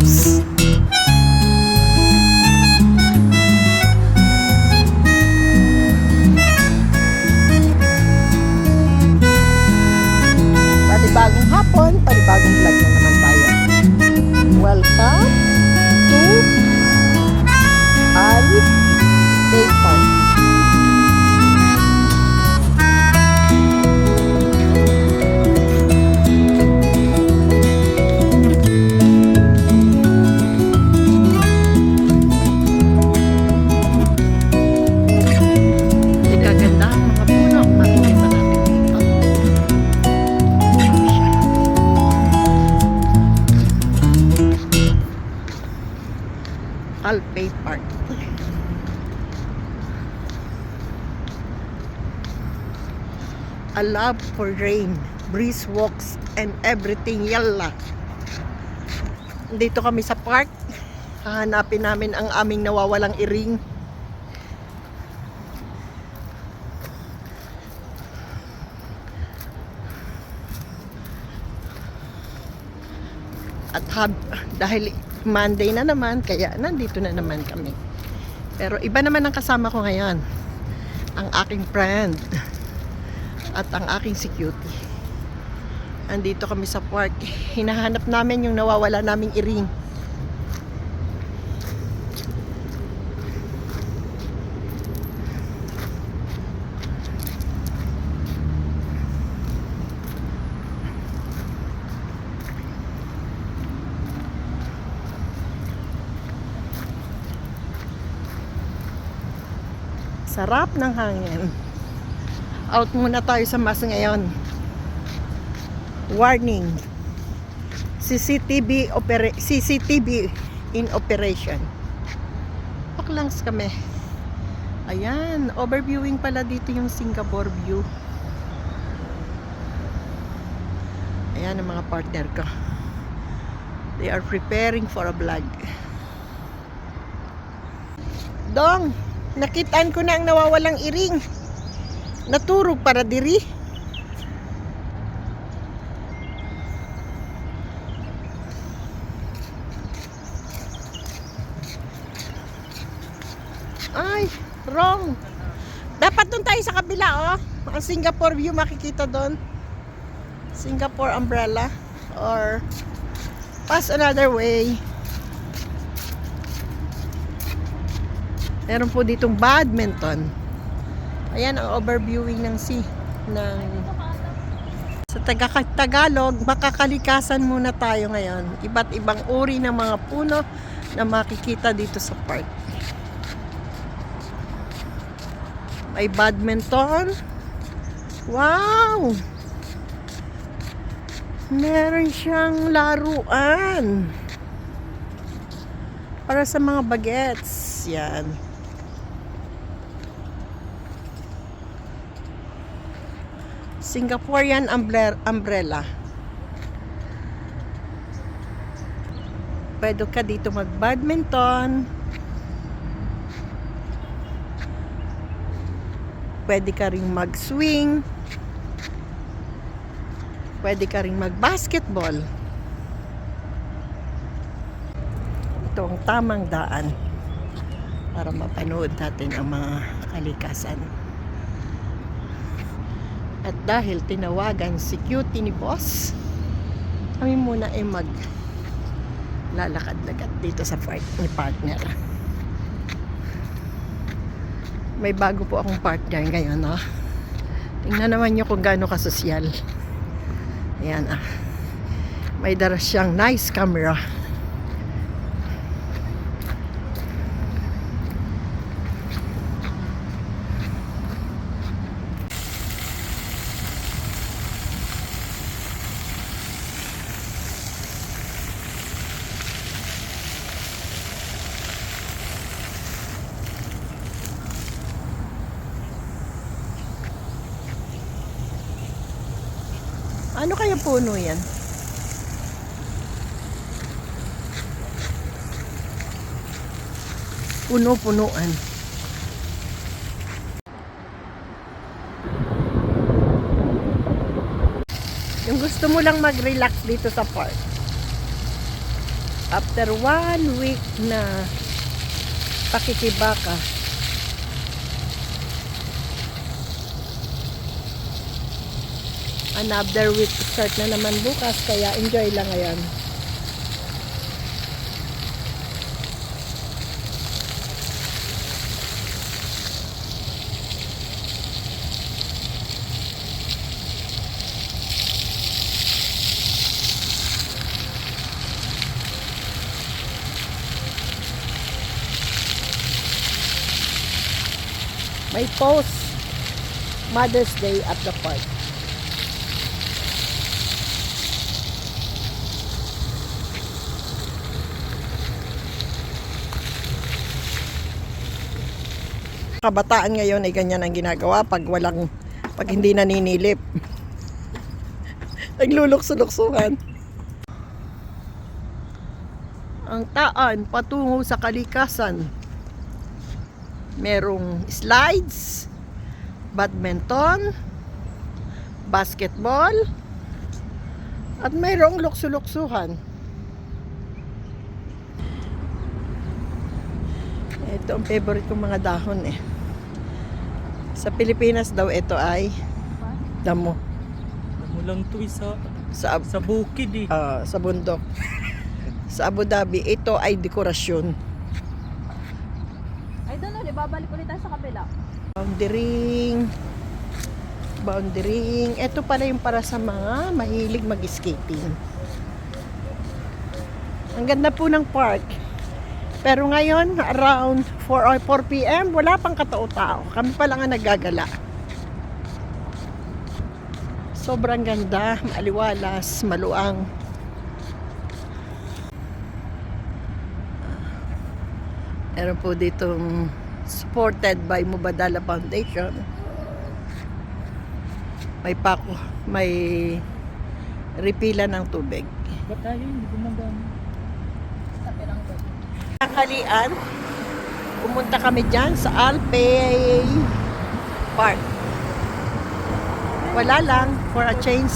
views. Panibagong hapon, panibagong vlog na naman tayo. Welcome to Al-Bay Park. Al-Bay Park. A love for rain, breeze walks, and everything. Yalla. Dito kami sa park. Hahanapin namin ang aming nawawalang iring. At dahil Monday na naman, kaya nandito na naman kami. Pero iba naman ang kasama ko ngayon. Ang aking friend at ang aking security. Andito kami sa park. Hinahanap namin yung nawawala naming iring. Sarap ng hangin. Out muna tayo sa mas ngayon. Warning. CCTV in operation. Paklangs kami. Ayan, overviewing pala dito yung Singapore view. Ayan ang mga partner ko. They are preparing for a vlog. Dong! Nakitaan ko na ang nawawalang iring. Naturog para diri. Ay, wrong. Dapat doon tayo sa kabila, oh. Ang Singapore view makikita doon. Singapore umbrella. Or pass another way. Meron po ditong badminton. Ayan ang overviewing ng sea. Sa Tagalog, makakalikasan muna tayo ngayon. Iba't ibang uri ng mga puno na makikita dito sa park. May badminton. Wow! Meron siyang laruan. Para sa mga bagets. Yan. Singaporean umbrella. Pwede ka dito mag-badminton. Pwede ka ring mag-swing. Pwede ka ring mag-basketball. Ito ang tamang daan para mapanood natin ang mga kalikasan. At dahil tinawagan si cutie ni boss, kami muna ay lalakad-lakad dito sa park ni partner. May bago po akong partner ngayon, no? Tingnan naman nyo kung gaano kasosyal. Ayan, ah. May dala siyang nice camera. Ano kaya puno yan? Puno-punuan. Yung gusto mo lang mag-relax dito sa park. After 1 week na pakikibaka, another week start na naman bukas, kaya enjoy lang ngayon. May post Mother's Day at the park. Kabataan ngayon ay ganyan ang ginagawa pag hindi naninilip. Naglulukso-luksuhan. Ang taan patungo sa kalikasan. Merong slides, badminton, basketball, at mayroong lukso-luksuhan. Ito ang favorite kong mga dahon eh. Sa Pilipinas daw ito ay damo. Damo lang to sa bukid eh. Sa bundok. Sa Abu Dhabi, ito ay dekorasyon. Ay, doon ulit. Babalik ulit tayo sa kabila. Boundary. Ito pala yung para sa mga mahilig mag-skating. Ang ganda po ng park. Pero ngayon, around 4 p.m., wala pang katao-tao. Kami pa lang ang naggagala. Sobrang ganda, maaliwalas, maluang. Meron po ditong supported by Mubadala Foundation. May repila ng tubig. Ba't tayo hindi gumagana? Sabi lang doon. Kalian, pumunta kami dyan sa Alpay Park. Wala lang, for a change.